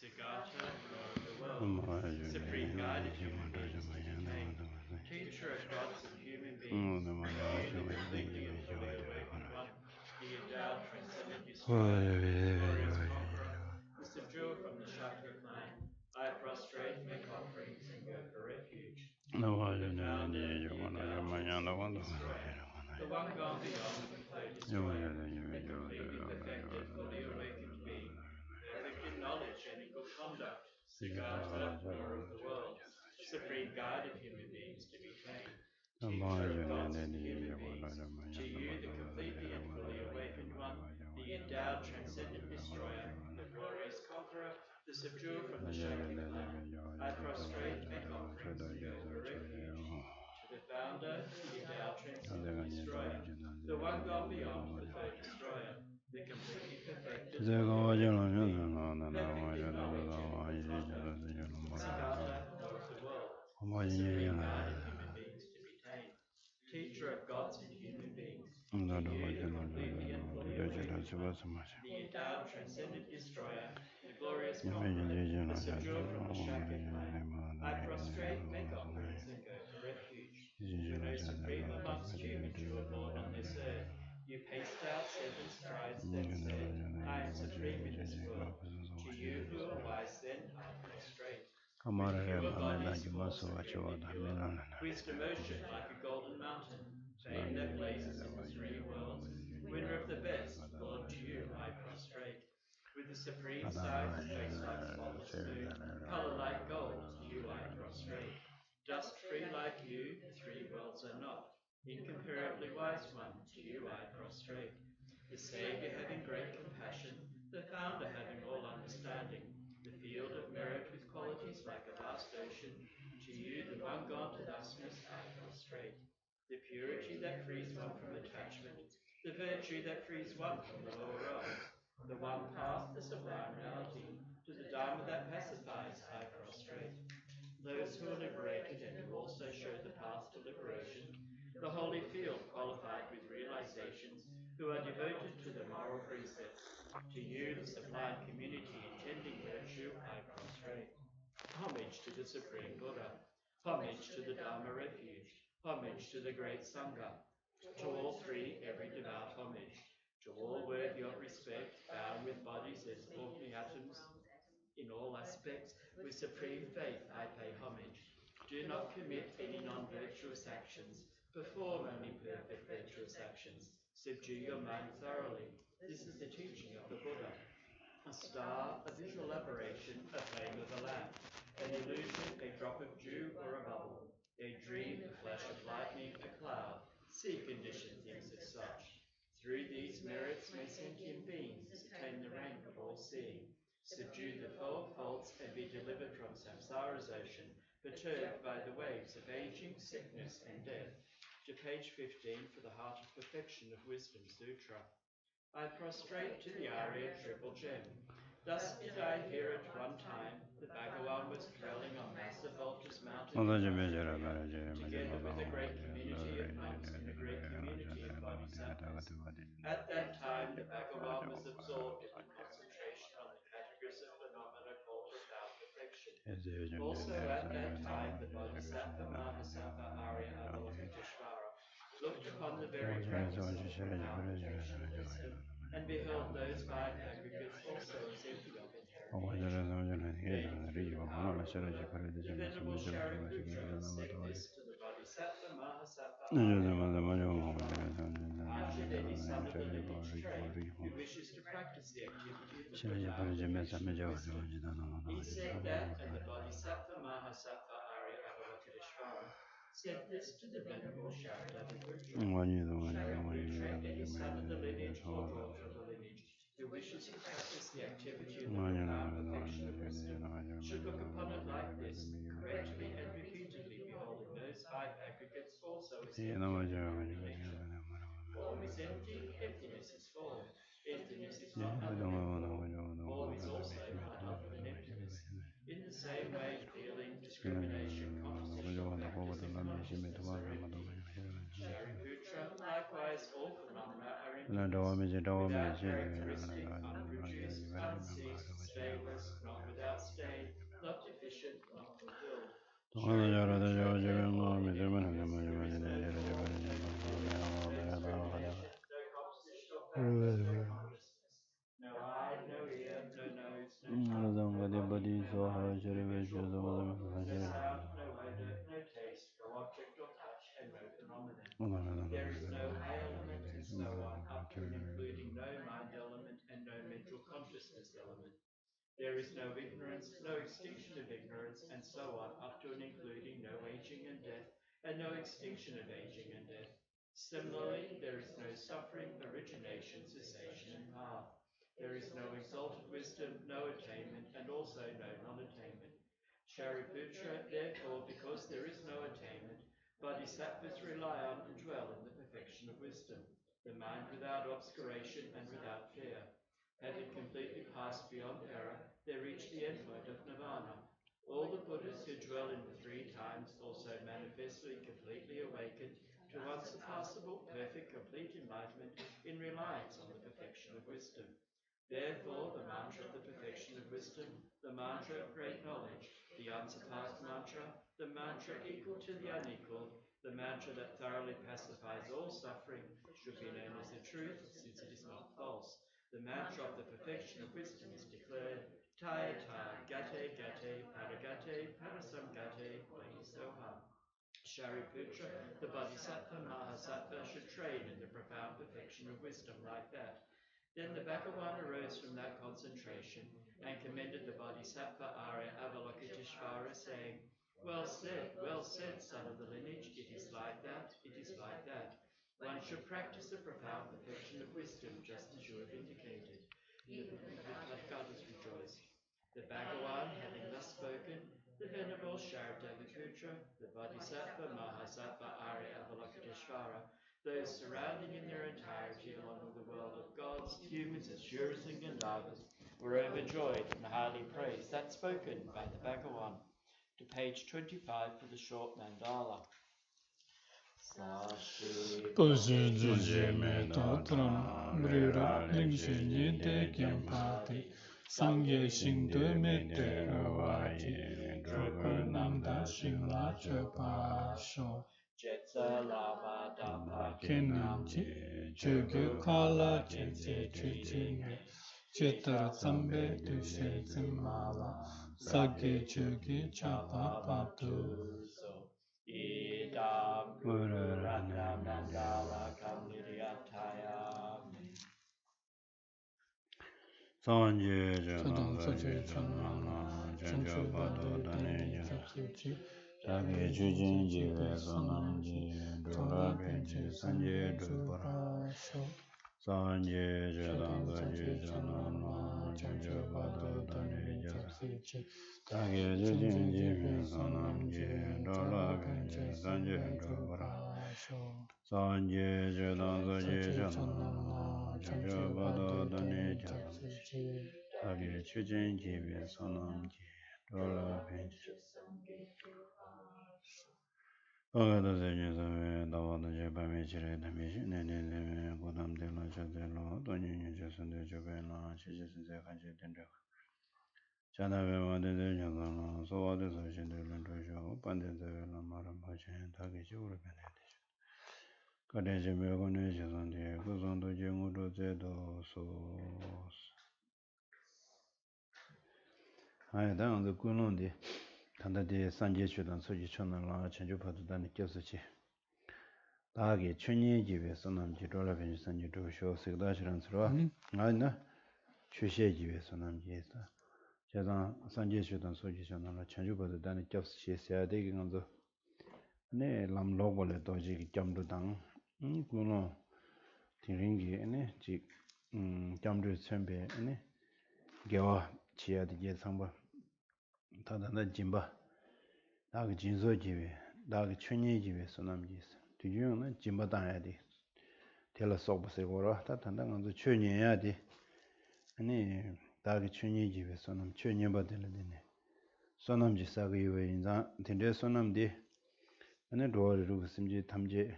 Sigata, Lord of the world, Supreme Guide of human beings to be tamed, Teacher of gods and human beings, you the completely and fully awakened one, the endowed transcendent destroyer, the glorious conqueror, the subduer from the chakra of mind, I prostrate, make offerings, and go for refuge. The founder, the endowed transcendent destroyer, the one gone beyond the complete destroyer, the completely perfected, fully awakened being, perfect in knowledge and in good conduct, Sigata, Lord of the world, Supreme Guide of human beings to be tamed, Teacher of gods and human beings, to you the completely and fully awakened one, the endowed transcendent destroyer, the glorious conqueror, the subduer from the chakra of mind, I prostrate, make offerings, and go for refuge. To the founder, the endowed transcendent destroyer, the one gone beyond the third destroyer, the completely perfected, fully awakened being, perfect in knowledge and in good conduct, Sigata, Lord of the world, Supreme Guide of human beings to be tamed, Teacher of gods and human beings, to you the completely and fully awakened one, the endowed transcendent destroyer, the glorious conqueror, the subduer from the chakra of mind, I prostrate, make offerings, and go for refuge. You most supreme amongst humans, you are born on this earth. You paced out seven strides, then said, I am supreme in this world. To you who are wise, then I prostrate. With pure bodies, force and pure pure. Wisdom ocean like a golden mountain. Fame that blazes in the three worlds. Winner of the best, Lord, to you I prostrate. With the supreme sight, face like a faultless moon. Color like gold, to you I prostrate. Dust free like you, the three worlds are not. Incomparably wise one, to you I prostrate. The Saviour having great compassion, the Founder having all understanding, the field of merit with qualities like a vast ocean, to you the one gone to thusness I prostrate. The purity that frees one from attachment, the virtue that frees one from the lower realms, the one path, the sublime reality, to the Dharma that pacifies I prostrate. Those who are liberated and who also show the path to liberation, the holy field qualified with realizations, who are devoted to the moral precepts. To you, the sublime community intending virtue, I prostrate. Homage to the Supreme Buddha. Homage to the Dharma refuge. Homage to the great Sangha. To all three, every devout homage. To all worthy of respect, bound with bodies as ordinary atoms, in all aspects, with supreme faith I pay homage. Do not commit any non-virtuous actions. Perform only perfect virtuous actions. Subdue your mind thoroughly. This is the teaching of the Buddha. A star, a visual aberration, a flame of a lamp, an illusion, a drop of dew or a bubble, a dream, a flash of lightning, a cloud. See conditioned things as such. Through these merits may sentient beings attain the rank of all-seeing, subdue the 12 faults, and be delivered from samsara's ocean, perturbed by the waves of aging, sickness, and death. To page 15 for the Heart of Perfection of Wisdom Sutra. I prostrate to the Arya Triple Gem. Thus did I hear at one time the Bhagawan was dwelling on massive Vultus Mountain together with a great community of monks and a great community of bodhisattvas. At that time, the Bhagawan was absorbed in the concentration on the categories of phenomena called without perfection. Also at that time, the Bodhisattva Mahasattva Arya Avalokiteshvara looked upon the very practices of profound perfection of wisdom, and beheld those five aggregates also as empty of inherent nature. Then the Venerable Shariputra said this to the Bodhisattva Mahasattva Arya Avalokiteshvara: Aren't you any son of the lineage trade who wishes to practice the activity of the Buddha and the mission of wisdom? He said that, and the Bodhisattva Mahasattva Arya Avalokiteshvara said this to the Venerable Shariputra. Shariputra, any son of the lineage or daughter of the lineage who wishes to practice the activity of the profound perfection of wisdom should look upon it like this, correctly and repeatedly beholding those five aggregates also as empty of inherent nature. Form is empty, emptiness is form. Emptiness is not other than form. Form is also not other than emptiness. In the same way, feeling, discrimination, composition, practice, and consciousness are empty. Shariputra, likewise, all phenomena are emptiness. Without characteristic, unproduced, unseen, stainless, not without stain, not deficient, not fulfilled. No eye, no ear, no nose, no tongue, no body, no mind, no visual form, no sound, no odor, no taste, no object or touch, and no phenomenon. There is no I element and so on, up to and including no mind element and no mental consciousness element. There is no ignorance, no extinction of ignorance, and so on, up to and including no aging and death, and no extinction of aging and death. Similarly, there is no suffering, origination, cessation, and path. There is no exalted wisdom, no attainment, and also no non-attainment. Shariputra, therefore, because there is no attainment, bodhisattvas rely on and dwell in the perfection of wisdom, the mind without obscuration and without fear. Having completely passed beyond error, they reach the endpoint of nirvana. All the Buddhas who dwell in the three times also manifestly completely awaken to unsurpassable, perfect, complete enlightenment in reliance on the perfection of wisdom. Therefore, the mantra of the perfection of wisdom, the mantra of great knowledge, the unsurpassed mantra, the mantra equal to the unequaled, the mantra that thoroughly pacifies all suffering, should be known as the truth, since it is not false. The mantra of the perfection of wisdom is declared, Taya ta, gate gate, paragate, parasamgate, soham. Shariputra, the Bodhisattva Mahasattva should train in the profound perfection of wisdom like that. Then the Bhagavan arose from that concentration and commended the Bodhisattva Arya Avalokiteshvara, saying, well said, son of the lineage, it is like that, it is like that. One should practice the profound perfection of wisdom, just as you have indicated. The Tathagatas rejoiced. The Bhagavan, having thus spoken, the Venerable Sharadavaputra, the Bodhisattva Mahasattva Arya Avalokiteshvara, those surrounding in their entirety along with the world of gods, humans, asuras, and Gandharvas, were overjoyed and highly praised that spoken by the Bhagavan. To page 25 for the short Mandala. Pushi Jiji Me Totram Brira Lingshi Nide Gyempati Sangye Shingde Mete Awaye Drogo Namda Shingla Chepa Sho Jetsa Lama Dhamma Kenanji Choge Kala Jetse Chichinge Chetara Sambe Dushe Zimala Sage Choge Chapa Patu Idam Guru Ratna Mandala Kamlidiyatayami. Sanje Jadam Saje Chanana Chanchu Bado Dane Sage Chujin Jive Sonamji Dola Benji Sanje Dupara Sanje Jadam Saje Chanana Chanchu Bado Dane Sage Chujin Jive Sonamji Dola Benji Sanje Dupara Sanje Jadam Saje Chanana Chanchu Bado Dane Sage Chujin Jive Sonamji Dola Benji Ogada Zenyu Zame, Dawada Jebame Chire, Damishi, Nene, Godam de la Chadelo, Donu Jason de Jobena, Chiches Kaji Dendek. Chanave Made Jazana, so what is a Shindu Show, Pandit La Maram Pachen, Takichi Urbanation. Kadeja Megonation on the Guzando Jengudo Zedo, so. I down the Gunundi, Tanda de Sanje Chudan Soji Channel, Change Patu Dani Kyosuchi. 다게 춘예집에 선남지 돌아다니는 산지도 쇼 색다시란스로 아니나 추셰집에 선남지에서 제가 산지쇼던 소지션으로 전주보다 다니 접시해야 되게 간도 네 람로고레 도지 점도당 그노 디링기네 지 점도 첨베 네 개와 지야되게 상바 다다나 짐바 다그 진소집에 다그 춘예집에 선남지에서 뒤주는 짐바다야디 텔레소브세고라 타탄당은 춘예야디 아니 다기 춘예 집에서는 춘예 받을래네 소남지 사기 외인자 텐데 소남디 아니 도르르 심지 탐제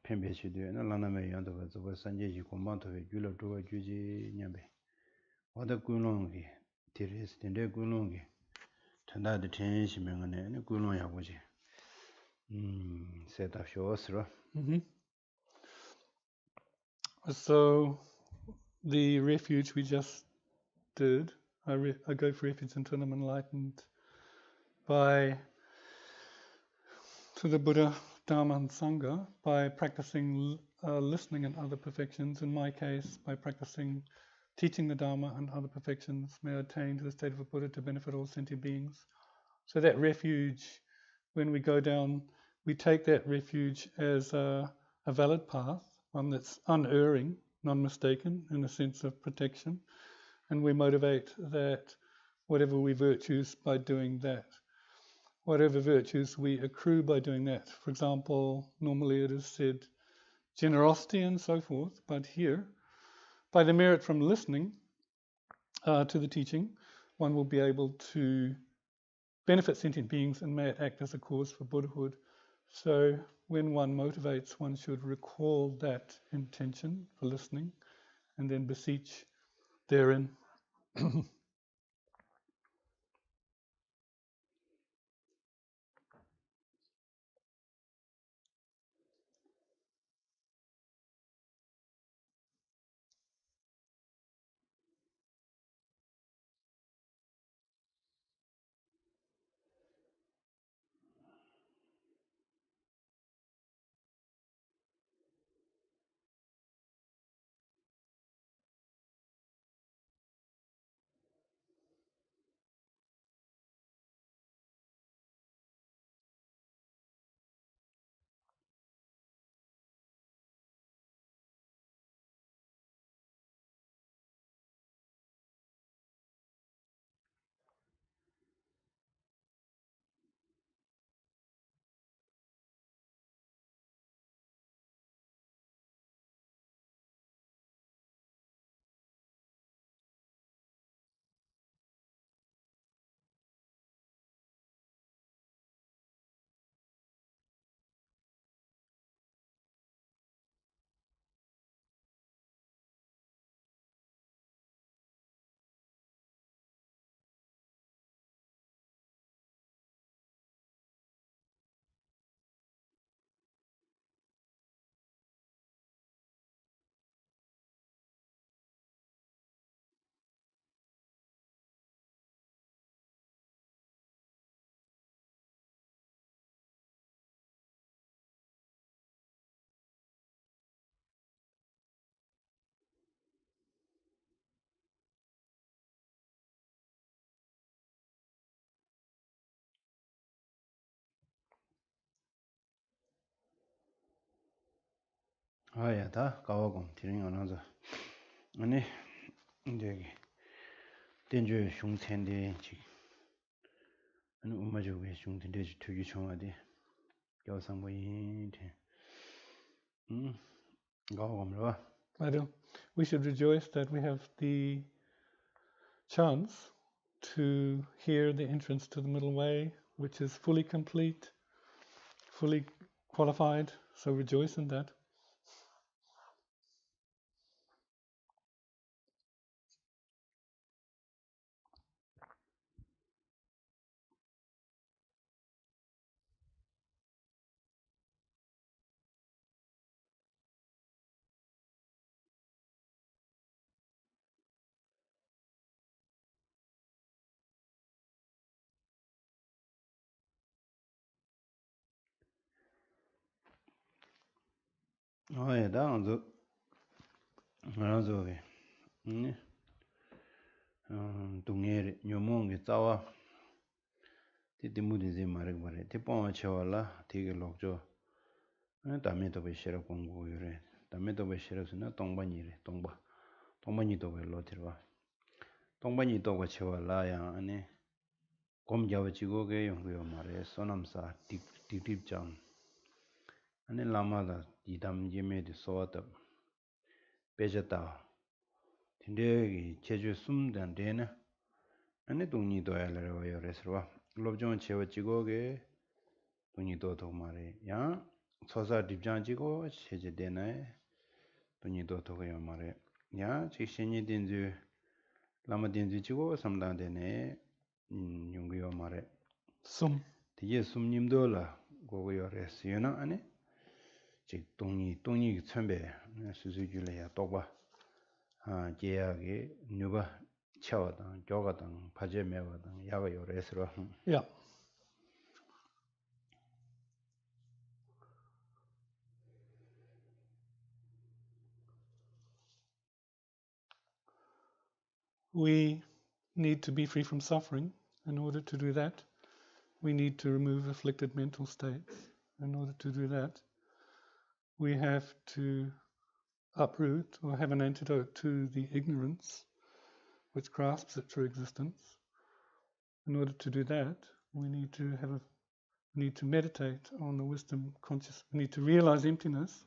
펜베시되는 라나메 연도 가서 산제지 공방토에 줄로 도와 주지 냐베 와다 군롱기 Tiris, Tende Gulungi, Tanda the Tenshiming and Gulung Yaguji. Set up shows. So, the refuge we just did, I go for refuge until I'm enlightened to the Buddha, Dharma, and Sangha by practicing listening and other perfections. In my case, by practicing teaching the Dharma and other perfections, may I attain to the state of a Buddha to benefit all sentient beings. So that refuge, when we go down, we take that refuge as a valid path, one that's unerring, non-mistaken in a sense of protection, and we motivate that whatever we virtues by doing that. Whatever virtues we accrue by doing that. For example, normally it is said generosity and so forth, but here, by the merit from listening to the teaching, one will be able to benefit sentient beings and may it act as a cause for Buddhahood. So when one motivates, one should recall that intention for listening and then beseech therein. Yeah, that Kawagum, Tiring another. Any danger Shung Tende, and Umajo Shung Tende to you show a day. Go some way. Go I do. We should rejoice that we have the chance to hear the entrance to the middle way, which is fully complete, fully qualified. So rejoice in that. Oh, yeah, that on the way. Tungere, Yomong, Tawa. The mood Marik, the Poma Chawala, take a lockjaw. Tamito be share of Congo, Tamito be share of Tongbani, Tombanito be Lotirva. Tombanito was Chawala, and Kom Javachigoge, Yongo Mare, Sonamsa, deep jam. And then Lamada, Didam Jimmy, the sort of Bejata. Tinde, Cheju Sum, and Dana. And it don't need to your reservoir. Love John Chevachigoge, don't need to Mare. Ya, Sosa Dipjanjigo, Chejedena, don't need to Mare. Ya, Chishini Dinzu Lama Dinzi Chigo Samdang Dene Yungiyo Mare. Sum. Tiye Sum Nimdola Gogo Res Yuna Ane. Chik Tongi Tsambe Suzuki Ya Tokba. Jeyagi Nuba Chawadang, Jogadang, Paje Mewadang, Yaga Resro. Yeah. We need to be free from suffering. In order to do that, we need to remove afflicted mental states. In order to do that, we have to uproot or have an antidote to the ignorance which grasps at true existence. In order to do that, we need to meditate on the wisdom conscious. We need to realize emptiness,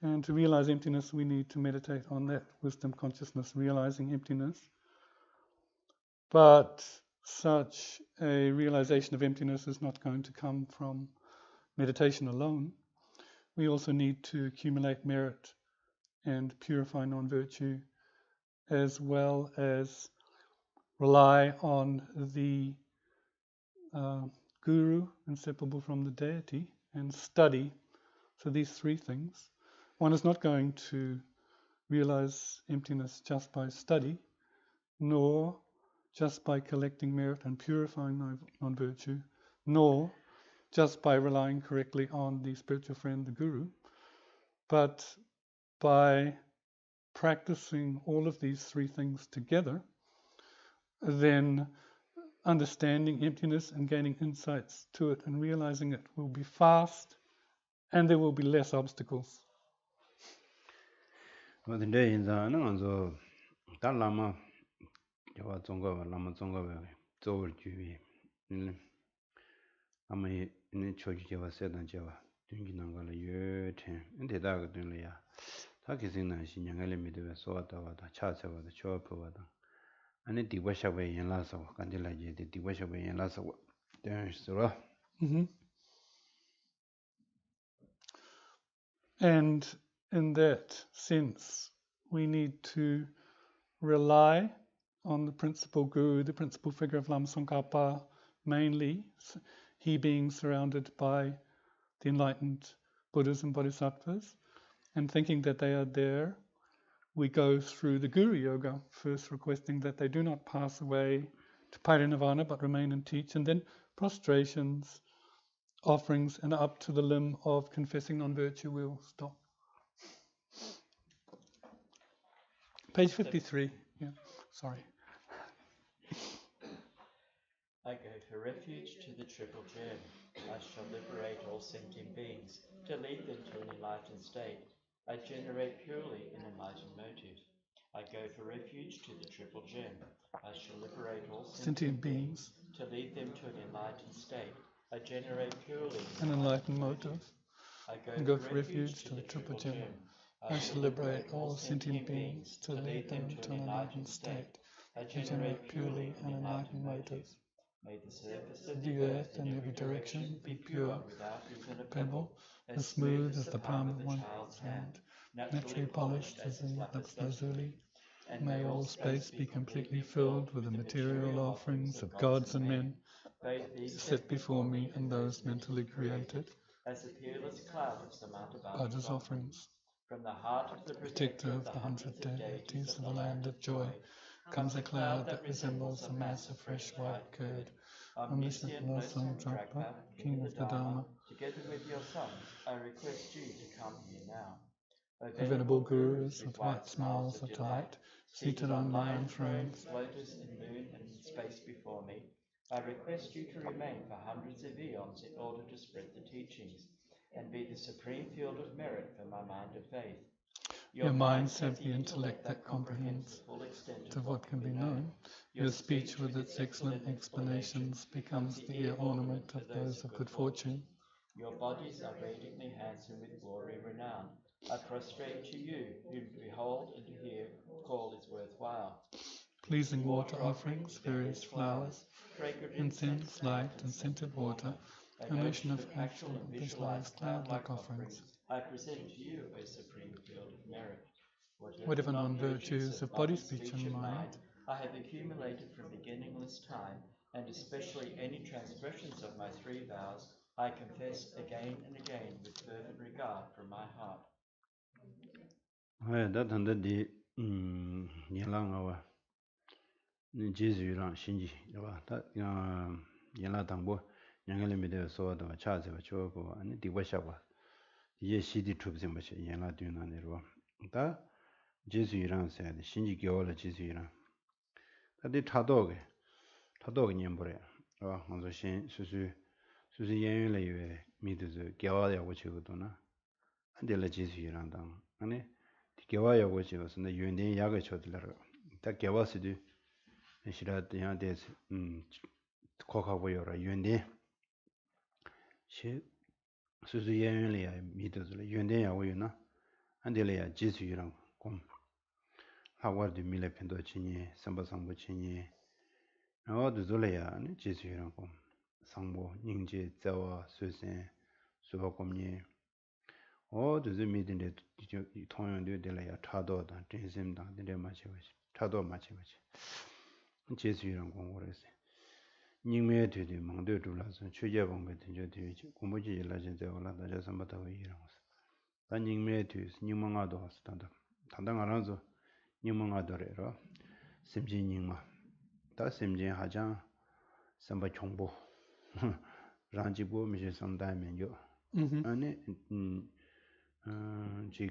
and to realize emptiness, we need to meditate on that wisdom consciousness, realizing emptiness. But such a realization of emptiness is not going to come from meditation alone. We also need to accumulate merit and purify non-virtue, as well as rely on the guru, inseparable from the deity, and study. So these three things. One is not going to realize emptiness just by study, nor just by collecting merit and purifying non-virtue, nor just by relying correctly on the spiritual friend, the guru, but by practicing all of these three things together, then understanding emptiness and gaining insights to it and realizing it will be fast, and there will be less obstacles. And in that sense, we need to rely on the principal guru, the principal figure of Lama Tsongkhapa, mainly, he being surrounded by the enlightened Buddhas and Bodhisattvas, and thinking that they are there, we go through the Guru Yoga, first requesting that they do not pass away to Parinirvana but remain and teach, and then prostrations, offerings, and up to the limb of confessing non-virtue we'll stop. Page 53. Yeah, sorry. I go for refuge to the Triple Gem. I shall liberate all sentient beings to lead them to an enlightened state. I generate purely an enlightened motive. I go for refuge to the Triple Gem. I shall liberate all sentient beings to lead them to an enlightened state. I generate purely an enlightened motive. I go for refuge to the Triple Gem. I shall liberate all sentient beings to lead them to an enlightened state. I generate purely an enlightened motive. May the surface of the earth in every direction be pure, without even a pebble, as smooth as the palm of one child's hand, naturally polished as in lapis lazuli. And may all space be completely filled with the material offerings of gods and men, both these set before me and those mentally created, as the peerless cloud of Samantabhada's offerings. From the heart of the protector of the 100 deities of the land of joy comes a cloud that resembles a mass of fresh white curd. Omniscient Losam Drapa, King of the Dharma, together with your sons, I request you to come here now. O venerable gurus with white smiles of delight, seated on lion thrones, floaters in moon and space before me, I request you to remain for hundreds of eons in order to spread the teachings and be the supreme field of merit for my mind of faith. Your minds have the intellect that comprehends the full extent of what can be known. Your speech with its excellent explanations becomes the ear ornament of those of good fortune. Your bodies are radiantly handsome with glory renowned. I prostrate to you, whom to behold and to hear call is worthwhile. Pleasing water offerings, various flowers, fragrant incense, light, and scented water, an ocean of actual and visualized cloud-like offerings. I present to you, O supreme field of merit. Whatever non-virtues of body, speech, and mind I have accumulated from beginningless time, and especially any transgressions of my 3 vows, I confess again and again with fervent regard from my heart. that and the Yelanga Jesu Shinji, that Yela Tambo, Yangalimide saw the Charles of Chogo, and the Washawa. Ye Shidi troops in Bash, Yela Duna Nero. That Jesu said, Shinji Giola Jesu. That the Tadog Nyambore, on the Shin, Susu Yanle, meet the Gawaya, which you would do. And the Jesu down. And the Gawaya, which was in the Yundi Yagachot. That Gawasidu. Shira yang des koka wo yora yuande shi su su yan le ya mi de le yuande ya wo yuna ande le ya ji su yurang kom ha war de mi le pendo chinye samba sambo chinye na de zo le ya ne ji su yurang kom sambo ningje zawa su sen su ba kom nye o de zo mi de de tong yang de le ya cha do da zhen sim da de ma che wa cha do ma che wa 제수이랑 공부했어요. 닝메 되게 망도 둘라서 최제봉배 된저 되게 공부지 일라진데 올라다 저 선바다고 이런 거. 단 닝메 되게 닝망아도 왔다. 단당 알아서 닝망아도래로 심진닝마. 다 심진 하장 선바 총보. 란지보 미제 선다면요. 아니 지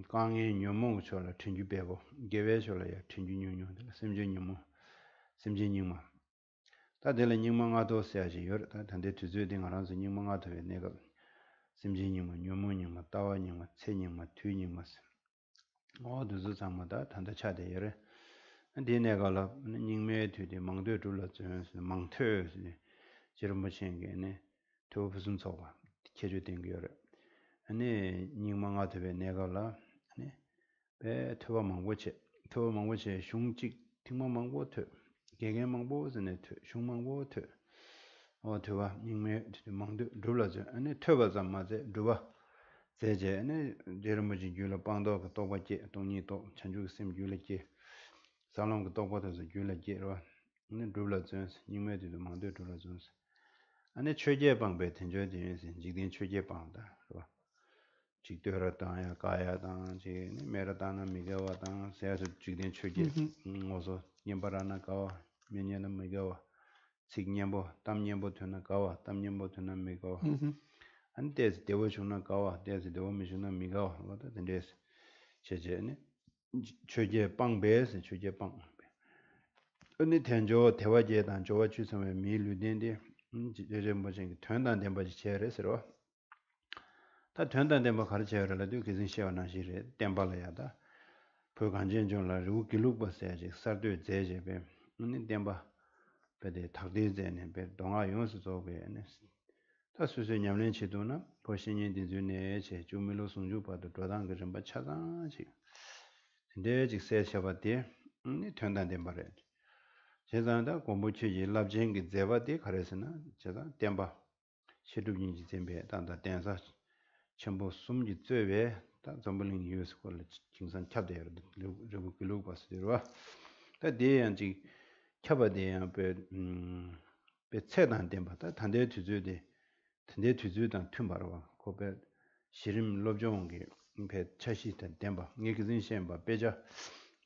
강에 녀몽처럼 튕주배고 개외처럼야 튕주뉴뉴 심진뉴모 심진닝마 다들 닝망아도 써야지 여 단대 주주된 알아서 닝망아도 내가 심진닝마 녀몽닝마 따와닝마 체닝마 튀닝마 어두즈 장마다 단대 차대 여래 근데 내가라 닝메 뒤에 망도 둘러 주면서 망퇴 지름 뭐신게네 또 무슨 소가 계주된 거여 아니 닝망아도 내가라 아니 배 토바 망고체 흉직 팅망망고트 개개망보즈네 흉망보트 어토와 닝메 망도 둘러져 아니 토바자 맞에 두바 제제 아니 제르무지 줄로 방도 또바지 동니도 천주 심 줄레지 살롱 또바도 줄레지로 아니 둘러져 닝메도 망도 둘러져 아니 최제 방배 텐저디는 지긴 최제 방다 그봐 직도라다야 가야다 지 메라다나 미가와다 세아서 지긴 최제 어서 님바라나 가와 면년은 미가와 직년보 담년보 되나 가와 담년보 되나 미가와 안데스 대워주나 가와 데스 대워미주나 미가와 뭐다 데스 제제네 최제 방배스 최제 방 언니 텐조 대화제단 조와 주성의 미루된데 제제 뭐지 된단 된 거지 제레스로 다 된단 된거 가르쳐야라도 계신 시원하시래 땜발해야다 보관전전라 루 길룩버스야지 서도 제제베 언니 땜바 베데 탁데제네 베 동아 용수조베네 다 수수 냠len 치도나 보신이 디즈네 제 주밀로 송주바도 도당 그 좀바 차다지 근데 직세셔바데 언니 된단 된 말에 제자한테 공부치 일랍쟁기 제바데 가르스나 제가 땜바 시두긴지 잼베 단다 댄사 전부 숨지 쩨베 다 전부는 유스 콜 증산 캡데요 르부 글로 봤어요 다 대한지 캡바데야 베 체단 댐바다 단대 주주데 단대 주주단 튠바로 고베 시림 롭종게 베 차시단 댐바 니기진 셴바 베자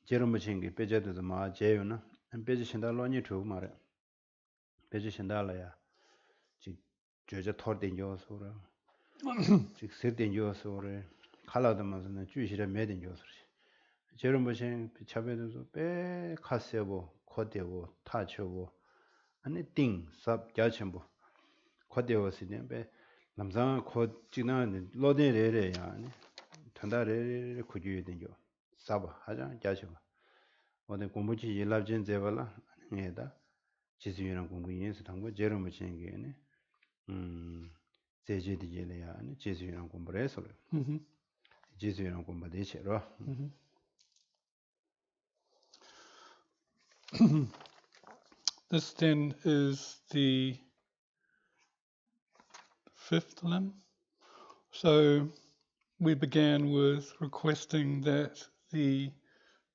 제롬버친게 베자도 마 제요나 베지 신달로니 투 마레 베지 신달라야 지 저저 털된요 소라 즉 세된요 소라 칼라드마스는 주시래 매된요 소리 제롬버친 차베도 베 카세보 코데보 타초보 아니 띵삽 갸첨보 코데오스네 베 남자 코 지나는 로데레레야 아니 단다레 쿠주에 된요 사바 하자 갸첨 어디 공부지 일랍진 제발라 아니다 지수이랑 공부인스 당고 제롬버친게네 제제디제래야 아니 지수이랑 공부를 해서 지수이랑 공부 대체로 This then is the 5th limb. So we began with requesting that the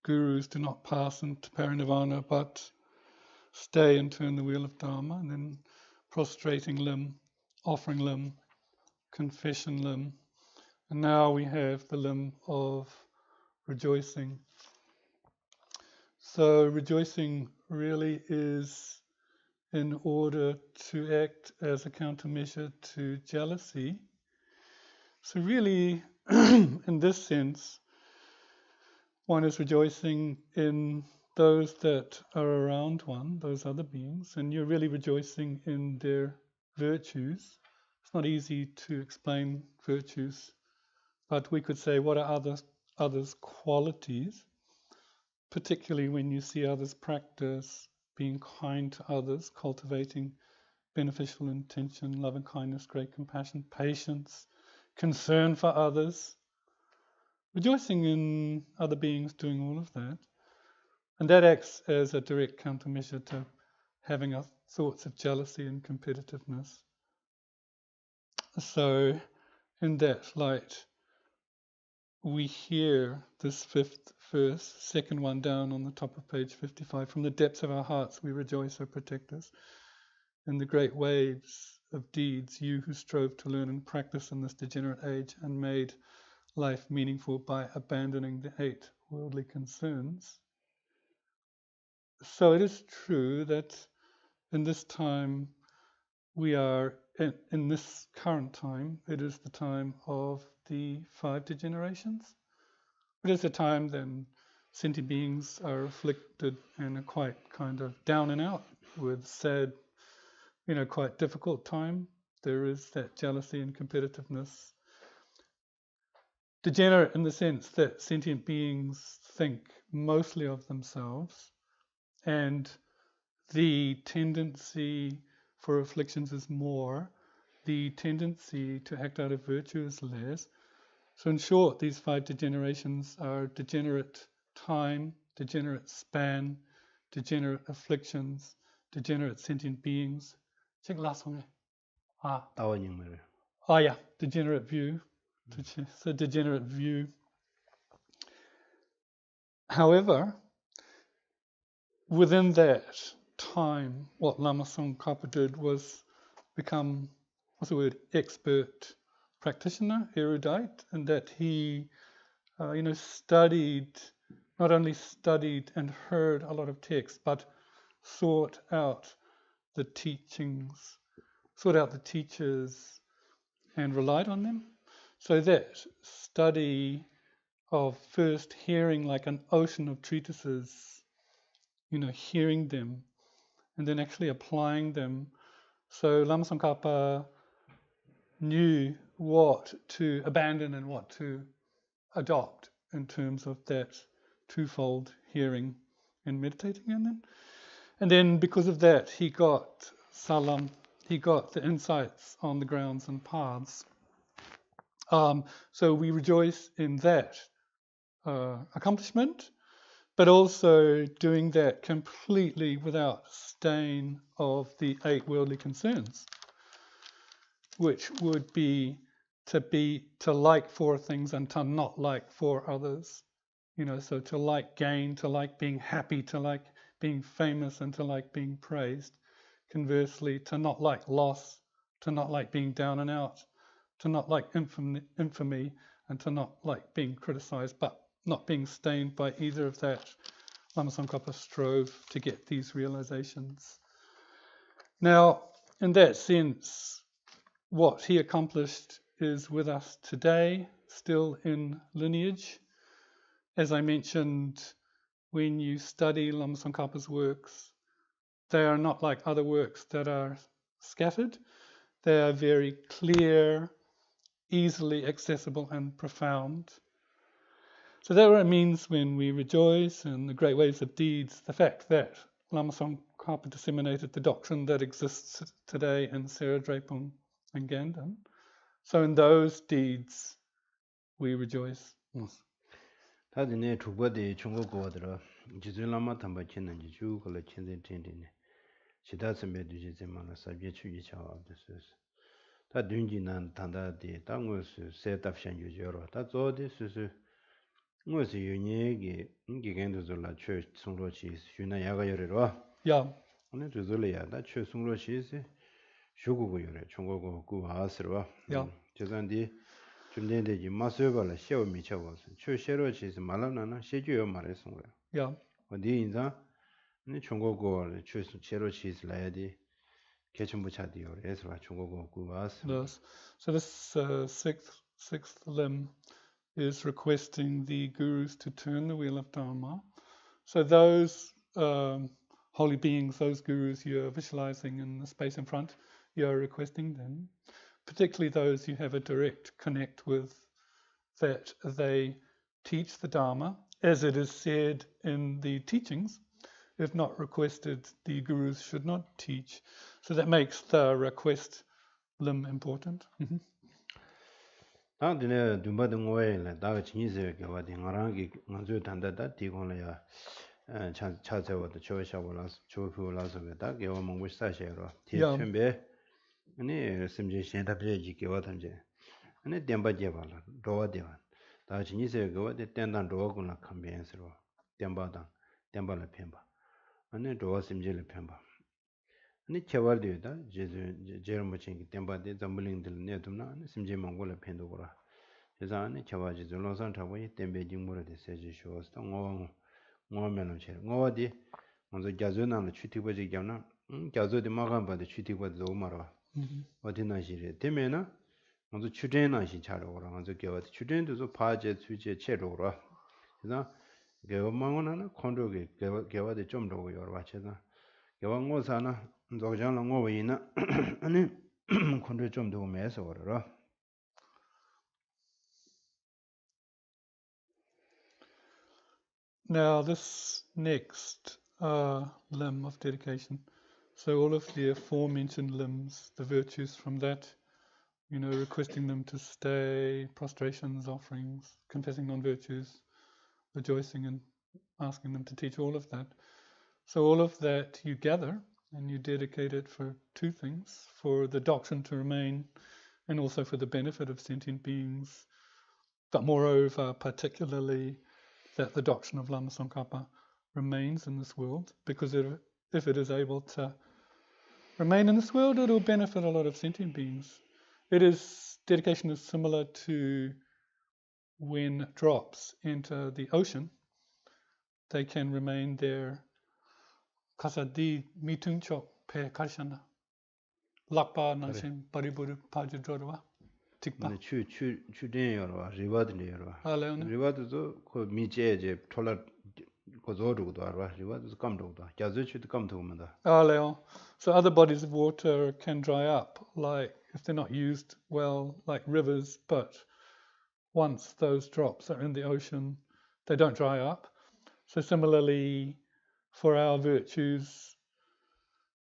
gurus do not pass into parinirvana, but stay and turn the wheel of Dharma, and then prostrating limb, offering limb, confession limb, and now we have the limb of rejoicing. So rejoicing really is in order to act as a countermeasure to jealousy. So really, in this sense, one is rejoicing in those that are around one, those other beings, and you're really rejoicing in their virtues. It's not easy to explain virtues, but we could say what are others' qualities, particularly when you see others practice being kind to others, cultivating beneficial intention, loving kindness, great compassion, patience, concern for others, rejoicing in other beings doing all of that. And that acts as a direct countermeasure to having thoughts of jealousy and competitiveness. So in that light, we hear this fifth verse, second one down on the top of page 55. From the depths of our hearts we rejoice, O protectors. In the great waves of deeds, you who strove to learn and practice in this degenerate age and made life meaningful by abandoning the 8 worldly concerns. So it is true that in this time, we are, in this current time, it is the time of the 5 degenerations. It is a time then sentient beings are afflicted and are quite kind of down and out with sad, quite difficult time. There is that jealousy and competitiveness. Degenerate in the sense that sentient beings think mostly of themselves, and the tendency for afflictions is more, the tendency to act out of virtue is less. So in short, these 5 degenerations are degenerate time, degenerate span, degenerate afflictions, degenerate sentient beings. Check last one. Degenerate view. So degenerate view. However, within that time, what Lama Tsongkhapa did was become, expert practitioner, erudite, and that he, not only studied and heard a lot of texts, but sought out the teachings, sought out the teachers, and relied on them. So that study of first hearing like an ocean of treatises, hearing them, and then actually applying them. So Lama Tsongkhapa knew what to abandon and what to adopt in terms of that twofold hearing and meditating in them. And then because of that, he got salam, he got the insights on the grounds and paths. So we rejoice in that accomplishment, but also doing that completely without stain of the 8 worldly concerns, which would be to like for things and to not like for others. So to like gain, to like being happy, to like being famous, and to like being praised. Conversely, to not like loss, to not like being down and out, to not like infamy, and to not like being criticized, but not being stained by either of that. Lama Tsongkhapa strove to get these realizations. Now, in that sense, what he accomplished is with us today, still in lineage. As I mentioned, when you study Lama Tsongkhapa's works, they are not like other works that are scattered. They are very clear, easily accessible, and profound. So that what it means when we rejoice in the great waves of deeds, the fact that Lama Tsongkhapa disseminated the doctrine that exists today in Seradrapung and Gandham. So in those deeds, we rejoice. 다들 두고대 중국어들어 지줄라마 담바치는 지주고라 천전텐데네 시다스메도 지제만라 사비에 추이차와드스 다 dun지난 단다데 땅을스 세답션 유저로 다 조데 스스 뭐지 유니에게 인기겐도 졸라 최 송로치 슈나 야가 요래로 Yeah, 오늘 조절이야다 최 송로치스 쇼고고 요래 총고고 구 아스로 yeah, 저산디 좀 내대지 마스여발라 시어 미쳐버서 최 셰로치스 말라나나 시주요 말했어 거야 yeah. 어디 인자 네 총고고 최 셰로치스 라야디 개천부 차디요 그래서 총고고 구 아스 Yes. So this sixth limb is requesting the gurus to turn the wheel of Dharma. So those holy beings, those gurus you're visualizing in the space in front, you're requesting them, particularly those you have a direct connect with, that they teach the Dharma, as it is said in the teachings. If not requested, the gurus should not teach. So that makes the request limb important. 다음에 dum바등 오해라 다가 진이세 겨와디 나랑기 먼저 단다다 디고라야 차차워도 조샤고라서 조후라서다 겨와 먹고 사셔로 대천배 아니 심지 신다베지 겨와던제 아니 덴바제 발라 로와데와 다 진이세 겨와데 덴단 로와구나 컴비엔스로 덴바당 덴발라 펜바 아니 로와 심지를 펜바 아니 개발되다 제르모칭 템바데 잠블링들 내도나 심지 몽골에 펜도고라 그래서 안에 개발지 전로선 타고이 템베 징모르데 세지 쇼스도 ngo면은 제 ngo디 먼저 자주나는 취티버지 겸나 자주데 마간바데 취티버지 오마라 어디나시래 되면은 먼저 추전나시 차로라 먼저 개발 추전도 파제 취제 체로라 그래서 개발망은 콘도게 개발데 좀 더고 여러 가지다 개발고사나 조장랑 오이나 아니 콘도 좀 더고 매서 그러라 Now this next limb of dedication, so all of the aforementioned limbs, the virtues from that, requesting them to stay, prostrations, offerings, confessing non-virtues, rejoicing and asking them to teach, all of that. So all of that you gather and you dedicate it for two things: for the doctrine to remain and also for the benefit of sentient beings, but moreover particularly that the doctrine of Lama Tsongkhapa remains in this world, because if it is able to remain in this world, it will benefit a lot of sentient beings. Dedication is similar to when drops enter the ocean, they can remain there. Kasadi mitunchok pe karshana. Lakpa nanshin pariburu pajudrodwa. Tikpa. 추den여와 리바드네여와 Leona. 리바드도 그 미제제 톨라 고조르고도 알아 리바드도 감도도 자주치도 감도면다 Leon. So other bodies of water can dry up, like if they're not used well, like rivers, but once those drops are in the ocean, they don't dry up. So similarly, for our virtues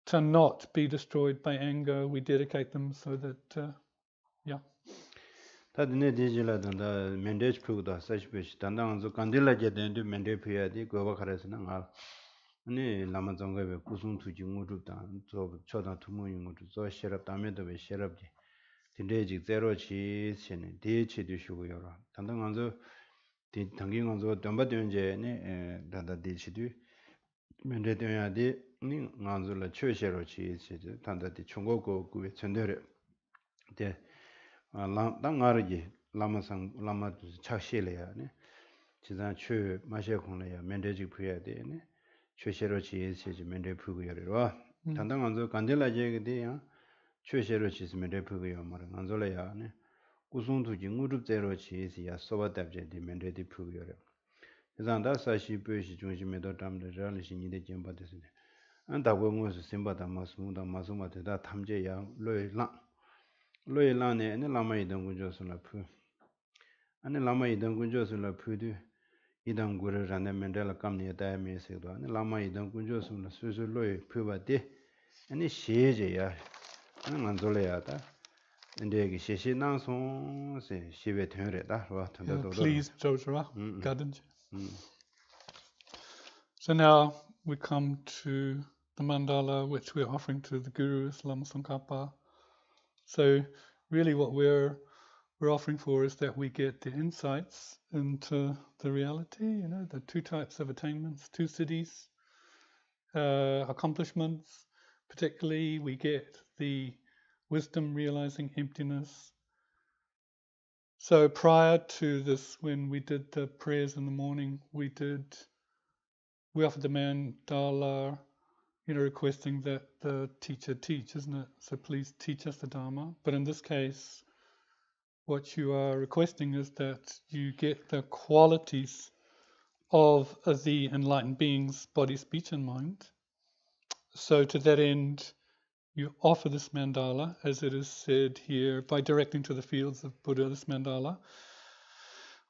to not be destroyed by anger, we dedicate them so that, 다드네 디질라던다 멘데스 프로다 사시베시 단당한서 간딜라제 된데 멘데 피야디 고바 카레스는 알 아니 라마정가베 구순 투지 무르다 저 초다 투모인 것도 저 셔럽 담에도 왜 셔럽지 딘데지 제로치 신이 디치도 쉬고요 단당한서 디 당긴한서 담바되는제네 다다 디치도 멘데 되야디 니 간줄라 최셔로치 시지 단다디 총고고 구에 전대래 데 당가르지 라마상 라마 착실해야네 지난 최 마셰콩래야 멘데지 부야되네 최셔로치 시지 멘데 부고여로 단당한서 간델라제게데야 최셔로치 멘데 부고여 말은 안졸래야네 구송투지 무릎제로치 시야 소바답제디 멘데디 부고여로 그래서 사시 부시 중심에도 담들을 신이데 점바데스네 안다고 무슨 심바다 마스무다 마스마데다 탐제야 로이라네 아니 라마이 당군조스라 푸 아니 라마이 당군조스라 푸디 이당 구르라네 멘델라 감니에 다메세도 아니 라마이 당군조스라 스스 로이 푸바데 아니 시제야 아니 만졸래야다 인데기 시시낭송세 시베 되려다 와 던다도 please, Jojara, Gadinj. So now we come to the mandala which we're offering to the gurus, Lama Tsongkhapa. So really what we're we're offering for is that we get the insights into the reality, the two types of attainments, two siddhis, accomplishments. Particularly, we get the wisdom realizing emptiness. So prior to this, when we did the prayers in the morning, we offered the mandala, requesting that the teacher teach, isn't it? So please teach us the Dharma. But in this case, what you are requesting is that you get the qualities of the enlightened beings, body, speech, and mind. So to that end, you offer this mandala, as it is said here, by directing to the fields of Buddha, this mandala,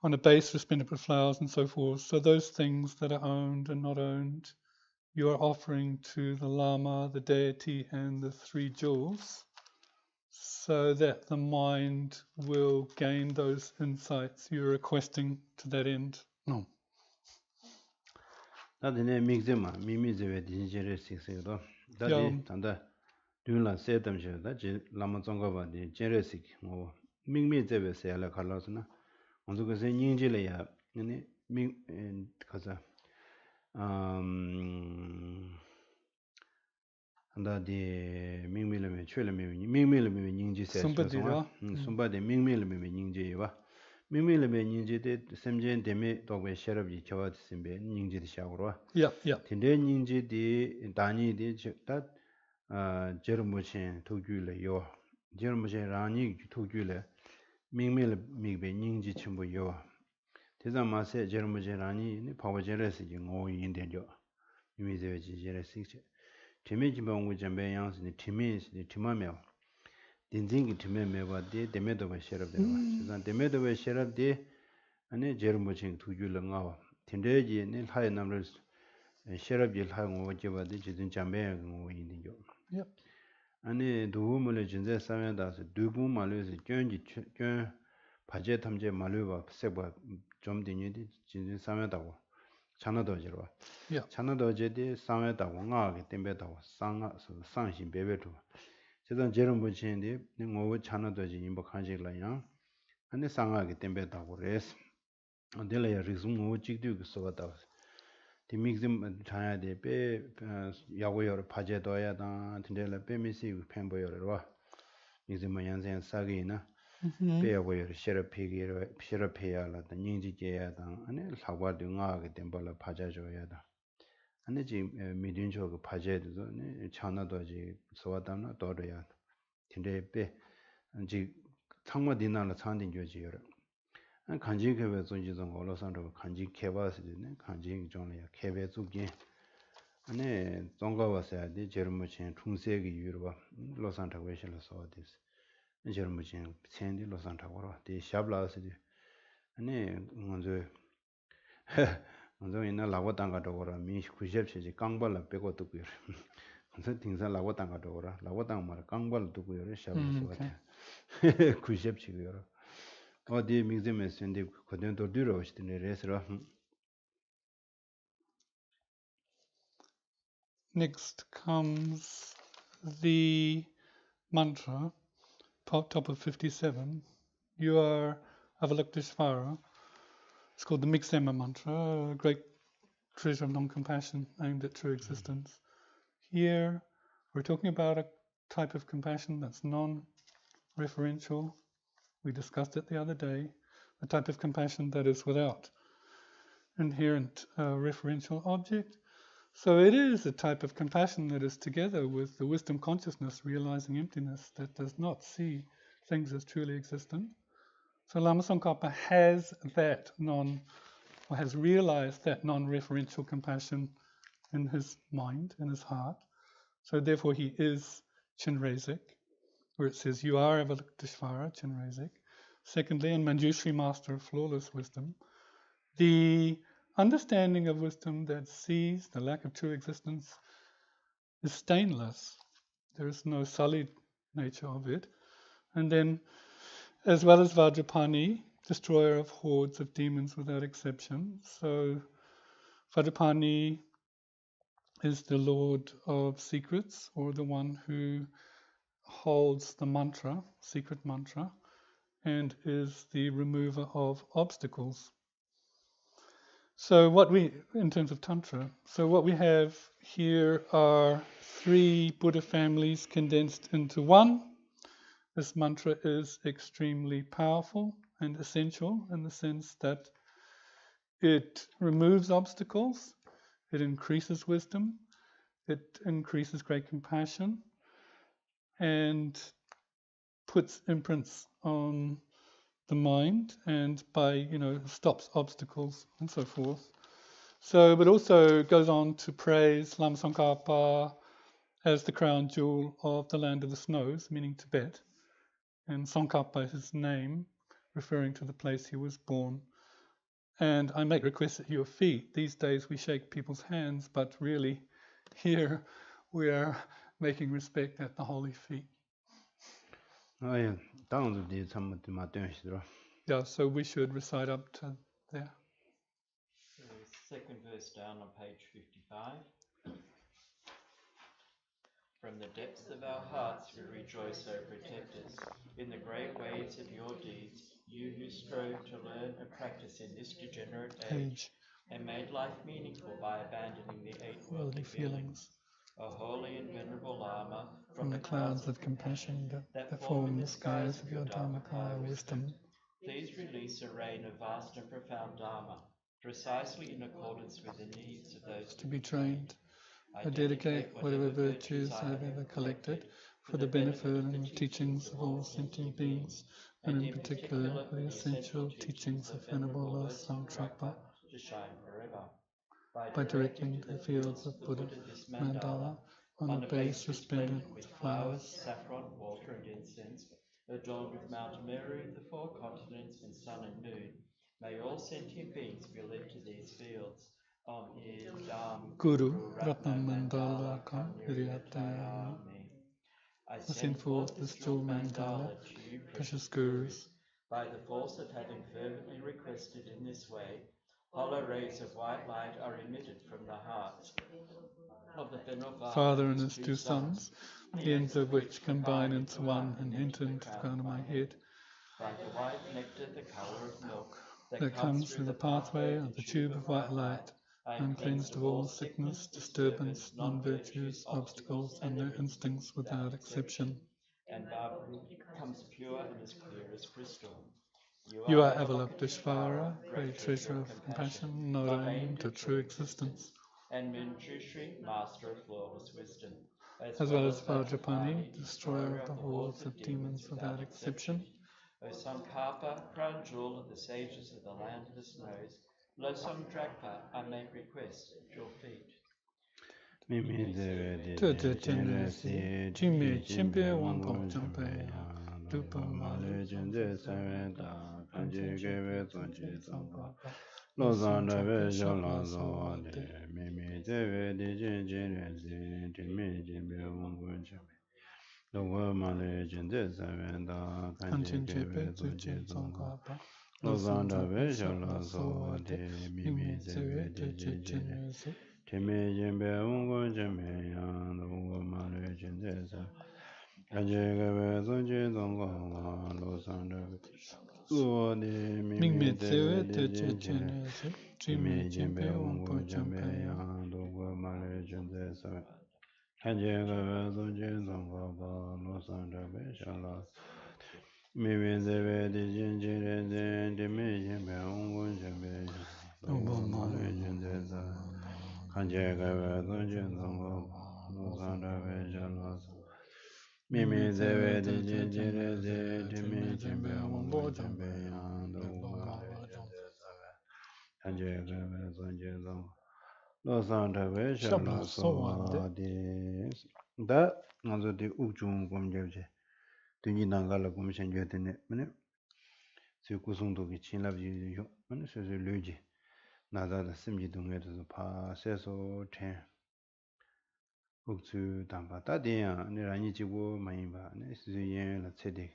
on a base suspended with flowers and so forth. So those things that are owned and not owned, you are offering to the Lama, the deity, and the three jewels, so that the mind will gain those insights you're requesting to that end. No. 다들 믹스마 미미즈베 디지레 식세도 다들 단다 듄라 세담셔다 지 라마 종가바디 제레식 뭐 믹미제베 세알라 칼라스나 먼저 그세 닝질이야 네 믹 가자 안다디 믹밀레메 최레메 믹밀레메 닝지세 숨바데 믹밀레메 닝지와 미밀레메 닝지데 셈젠 데메 도베 셔럽이 겨와드심베 닝지디 샤고로 근데 닝지디 다니디 다 제르모신 토규레 요 제르모신 라니 토규레 미밀 미베 닝지 첨부 요 대자마세 제르모신 라니 파워제레스 징오 인데죠 미미제지 제레스 티메지 방고 점베 양스니 티메스 티마메 딘징기 티메메바데 데메도베 셔럽데와 세상 데메도베 셔럽데 아니 제르모칭 투줄랑아 틴데지니 하이 남르 셔럽지 하고 오지바데 지든 잠베 고 인디죠 아니 두부물에 진짜 사면다서 두부 말로서 견지 견 바제 탐제 말로바 세바 좀 되니디 진짜 사면다고 찬나도지로 찬나도제디 사면다고 나게 템베다고 상신 베베도 제단 제롬부친데 뭐 찬나도지 임버 칸지라야 안에 상하게 템베다고 레스 안델야 리즘 뭐 찍도 그서다 디믹즘 타야데 베 야고여 파제도야다 틴델라 베미시 펜보여로 미즈마 양생 사기나 베야고여 셰르피기로 셰르피야라다 닝지제야다 안에 사과도 나게 템벌라 파자줘야다 안에 지 미딘조 그 파제도 네 차나도지 소와다나 도려야 근데 베 이제 창마디나라 찬딘 교지여 간지 개베 존지정 올라산도 간지 개바스네 간지 종이야 개베 주기 안에 종가와서야 돼 제르모친 중세기 유로바 로산타 외실로 소디스 제르모친 첸디 로산타고로 데 샤블라스디 안에 먼저 먼저 이나 라고 당가도고라 미 구십시지 강발라 빼고 듣고요 그래서 등산 라고 당가도고라 라고 당말 강발 듣고요 샤블라스 같아 구십시고요 어디 뮤지엄에 선데 그전도 들어오시더니 레스라 Next comes the mantra, top of 57. You are Avalokiteshvara. It's called the Mixema mantra, a great treasure of non-compassion aimed at true existence. Here, we're talking about a type of compassion that's non-referential. We discussed it the other day. A type of compassion that is without inherent referential object. So it is a type of compassion that is together with the wisdom consciousness realizing emptiness that does not see things as truly existent. So Lama Tsongkhapa has has realized that non-referential compassion in his mind, in his heart. So therefore he is Chinrezig, where it says, you are Avalokiteshvara, Chinrezig. Secondly, in Manjushri, Master of Flawless Wisdom, the understanding of wisdom that sees the lack of true existence is stainless. There is no sullied nature of it. And then, as well as Vajrapani, destroyer of hordes of demons without exception. So Vajrapani is the Lord of secrets, or the one who holds the mantra, secret mantra, and is the remover of obstacles. So in terms of Tantra, so what we have here are 3 Buddha families condensed into one. This mantra is extremely powerful and essential in the sense that it removes obstacles, it increases wisdom, it increases great compassion, and puts imprints on the mind, and by stops obstacles and so forth. So, but also goes on to praise Lama Tsongkhapa as the crown jewel of the land of the snows, meaning Tibet, and Tsongkhapa is his name, referring to the place he was born. And I make requests at your feet. These days we shake people's hands, but really here we are making respect at the holy feet. Yeah, so we should recite up to there. So second verse down on page 55. From the depths of our hearts we rejoice, O protectors, in the great ways of your deeds, you who strove to learn and practice in this degenerate age, and made life meaningful by abandoning the 8 worldly feelings. O holy and venerable Lama, from the clouds of compassion that form in the skies of your Dharmakaya wisdom, please release a rain of vast and profound Dharma, precisely in accordance with the needs of those to be trained. I dedicate whatever virtues I have ever collected for the benefit and teachings of all sentient beings, and in particular for the essential teachings of Venerable Lord Tsongkhapa, to shine forever. By directing the fields of Buddha Mandala on a base resplendent with flowers, saffron, water, and incense, adorned with Mount Meru, the 4 continents, and sun and moon, may all sentient beings be led to these fields. Guru Ratna Mandala Kam Hiryatayami. I send forth this jewel mandala to you, precious gurus. By the force of having fervently requested in this way, hollow rays of white light are emitted from the hearts of the Venerable Father and his 2 sons, the ends of which combine into one and enter into the crown of my head. Like a white nectar, the colour of milk, that comes through the pathway of the tube of white light. I am cleansed of all sickness, disturbance, non-virtues, obstacles, and their instincts without exception. And Babu becomes pure and as clear as crystal. You are Avalokiteshvara, great treasure of compassion, not aimed at true existence. And Manjushri, master of flawless wisdom. As well as Vajrapani, destroyer of the hordes of demons without exception. O Tsongkhapa, crown jewel of the sages of the land of the snows, Losong Drakpa, I make request at your feet. Tete Chenresi, Jimmy Chimpe Wampo Champe, Dupa Male Jenze Sarenta, Kanche Gebe Zonche Zamba, Losandra Veshala Zawade, Mimi Deve Dijin Jenresi, Jimmy Jimbe Wampo Champe. Logo Male Jenze Sarenta, Kanche Gebe Zonche Zamba, Losandra Veshala Zawade, Mimi Deve Dijin Jenresi. Teme Jembe Ungo Jembe Yan, Ungo Male Jendesa, Kajega Zonje Zongo, Losandra, Suode, Mimi Teve, Jenese, Jimmy Jembe Ungo Jembe Yan, Ungo Male Jendesa, Kajega Zonje Zongo, Losandra Beshala, Mimi Teve, Jense, Teme Jembe Ungo Jembe Yan, Ungo Male Jendesa. Kanjega Zonjin Zongo, Losandra Vejalas, Mimi Zeve, Dijin, Jimmy Jimbe, Wombo Jimbe, and Kanjega Zonjin Zongo, Losandra Vejalas, so this. That also the Ujung Gomjevje, the Nangala Commission Jetin, minute. Sukusunto Gichin of you, and this is a lugi. Nada the Simji don't get the pa says so 10. Uksu Tampa Tadia, Niranichigo, Maimba, Nesian, let's say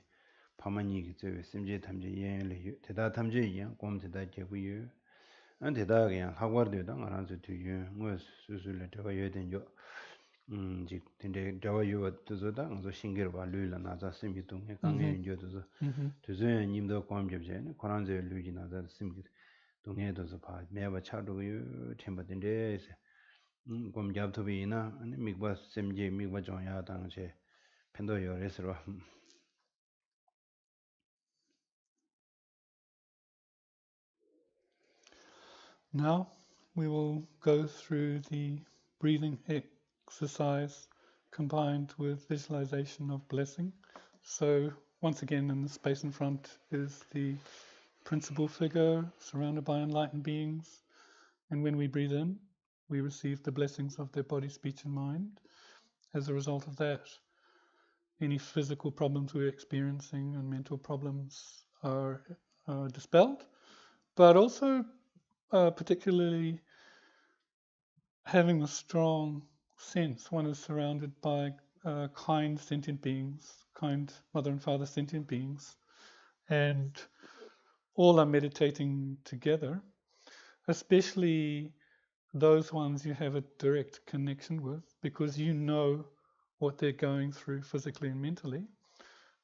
Pamani, Simji Tamji Yen, Teda Tamji Yan, come to that Jabu, and the Dagian, how were they done answer to you? Was Susula to you than you. 지 근데 대화요 두서다 그래서 신기로 봐 류라 나자 심기 동에 강에 인조도 두서에 님도 관계제네 고란제 류지 나자 심기 동에도서 봐 매바 차도요 템버인데 검잡토비나 아니 미과 셈제 미과 정야 당제 펜도 요레스로 Now we will go through the breathing exercise combined with visualization of blessing. So once again, in the space in front is the principal figure surrounded by enlightened beings. And when we breathe in, we receive the blessings of their body, speech, and mind. As a result of that, any physical problems we're experiencing and mental problems are dispelled, but also particularly having a strong sense one is surrounded by kind sentient beings, kind mother and father sentient beings, and all are meditating together, especially those ones you have a direct connection with because you know what they're going through physically and mentally.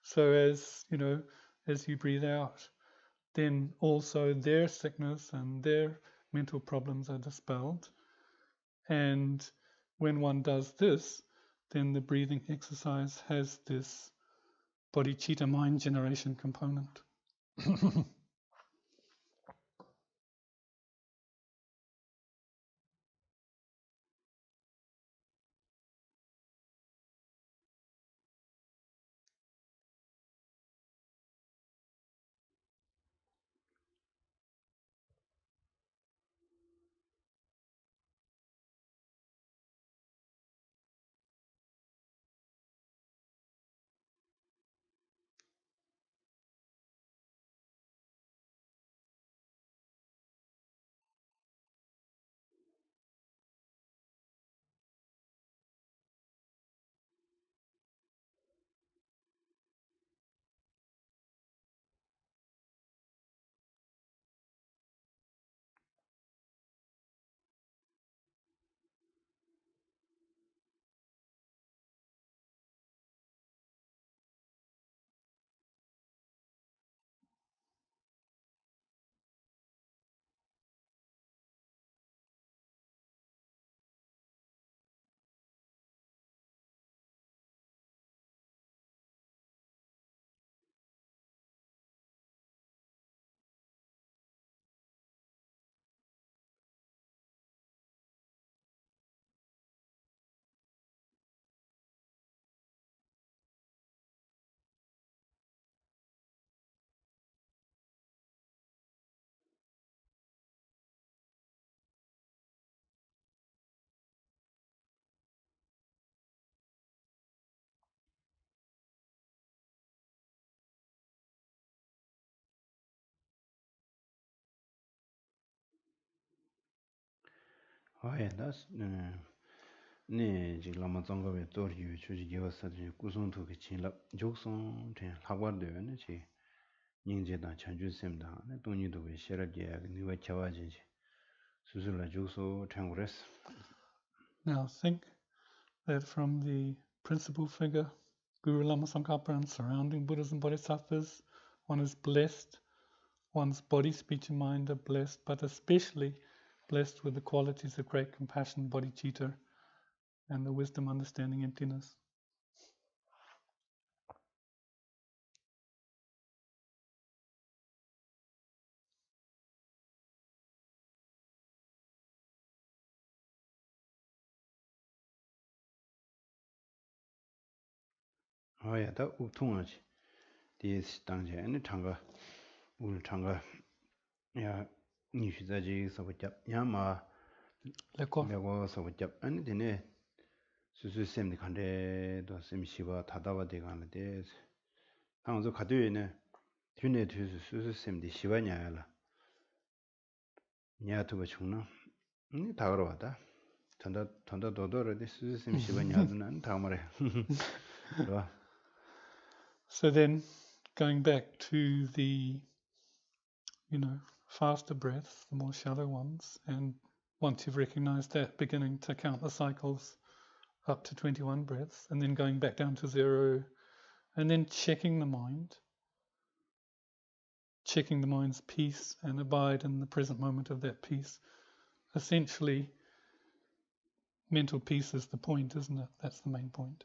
So as you know, as you breathe out, then also their sickness and their mental problems are dispelled. And when one does this, then the breathing exercise has this bodhicitta mind generation component. 아예 다스 네 지금 아마 정거에 또리유 주지 개와서지 구성도 그 진라 적성 된 학원되는 지 닝제다 전주쌤다 네 돈이도 왜 싫어게 니가 쳐와지 수술라 죽소 탱고레스. Now think that from the principal figure, Guru Lama Tsongkhapa, and surrounding Buddhas and Bodhisattvas, one is blessed, one's body, speech, and mind are blessed, but especially blessed with the qualities of great compassion, bodhicitta, and the wisdom, understanding, emptiness. 아예 다 우통하지 디스 당제 아니 장가 울 장가 야 니시자지 서버잡 야마 내가 서버잡 아니 되네 수수쌤이 간데도 쌤시바 다다바 되가는데 당서 가도에네 균에 뒤에서 수수쌤이 시바냐라 냐토가 죽나 다 걸어왔다 전다 도도르데 수수쌤이 시바냐도는 다 말해 So then going back to the faster breaths, the more shallow ones, and once you've recognized that, beginning to count the cycles up to 21 breaths, and then going back down to 0, and then checking the mind's peace, and abide in the present moment of that peace. Essentially, mental peace is the point, isn't it? That's the main point.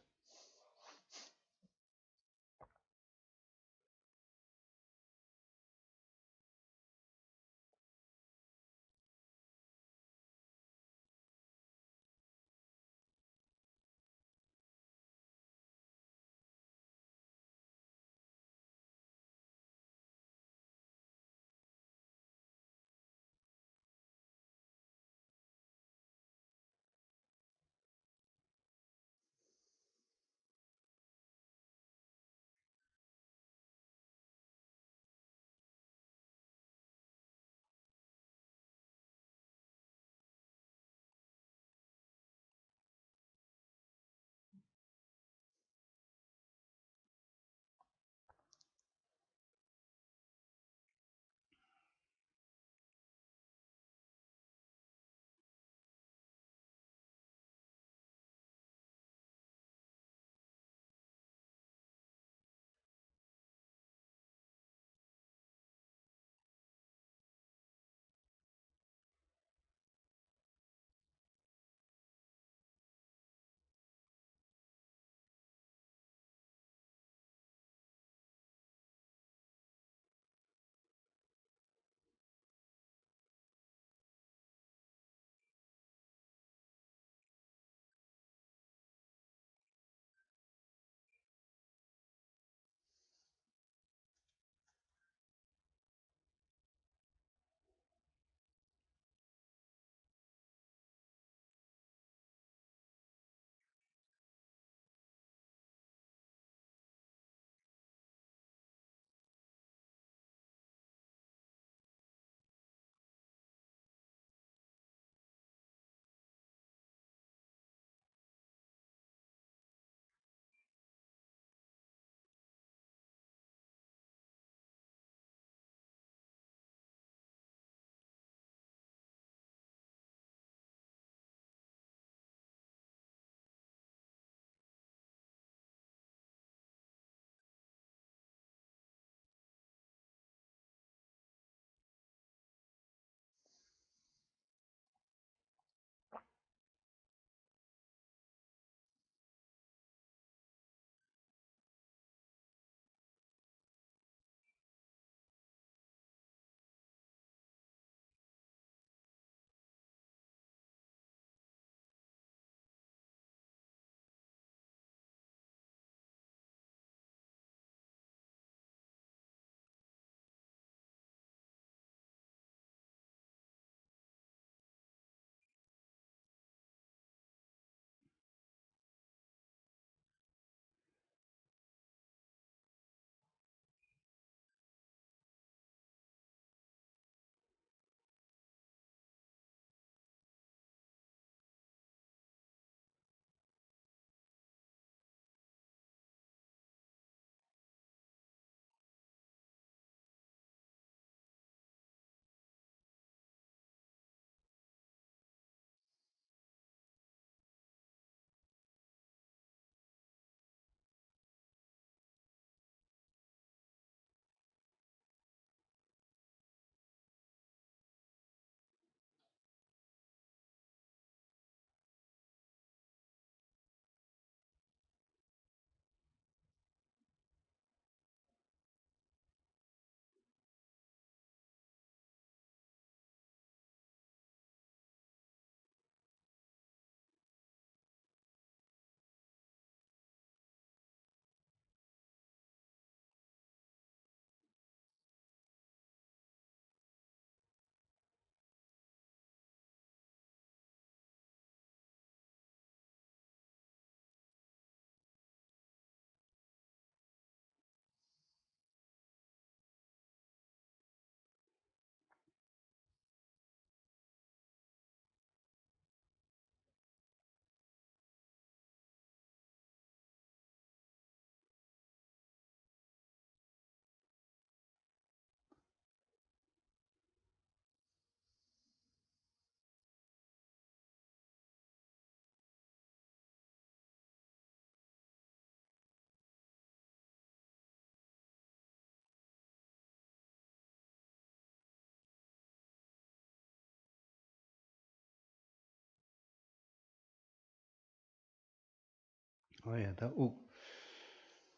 Oya da uk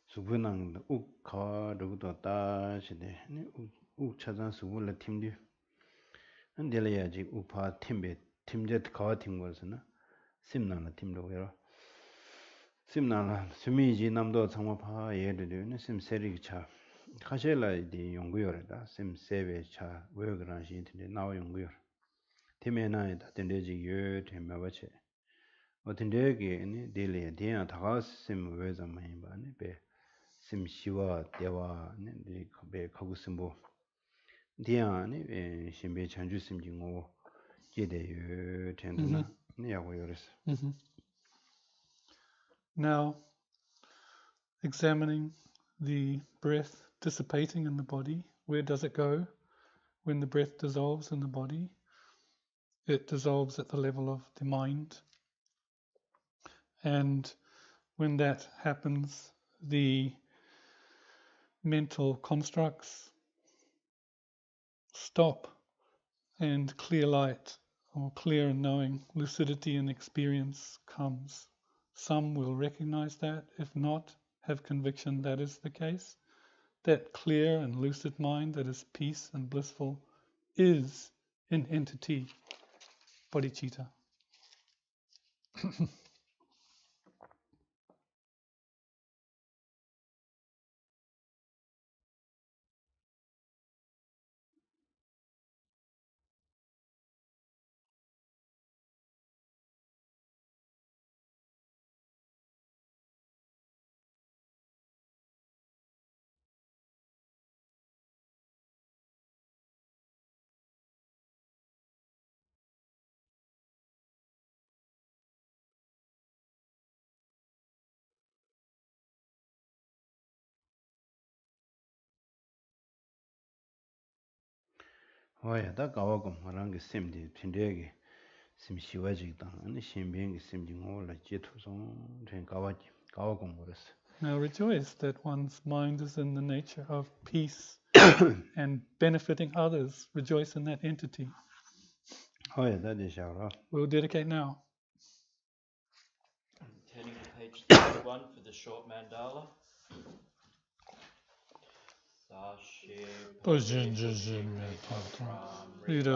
subu nang da uk kawa rugu da shide uk chazan subu la timdi an dila ya jik uk paa timbe timjet kawa timgo sana sim nang la timdo wero sim nang la sumi ji namdo tsangwa paa yedu sim seri ki cha khashe la di yungu yore da sim sewe cha weyo gran shi tinde nawa yungu yore time na da tinde jik yo teme bache o tinde ki dili ya diya taga sim weyo zama yinba be sim shiwa dewa be kagu simbo diya shimbe chanju sim ji ngo jide yo tendana yago yores. Now, examining the breath dissipating in the body, where does it go when the breath dissolves in the body? It dissolves at the level of the mind. And when that happens, the mental constructs stop, and clear light or clear and knowing, lucidity and experience comes. Some will recognize that, if not, have conviction that is the case. That clear and lucid mind that is peace and blissful is an entity, bodhicitta. Oya da gawa gom rangi sim di tinde sim shiwa jik dang shimbe sim ji ngo la jitu song ten gawa gom wores. Now rejoice that one's mind is in the nature of peace and benefiting others. Rejoice in that entity. Oya da di shawra. We'll dedicate now. Turning to page 31 for the short mandala. Sashe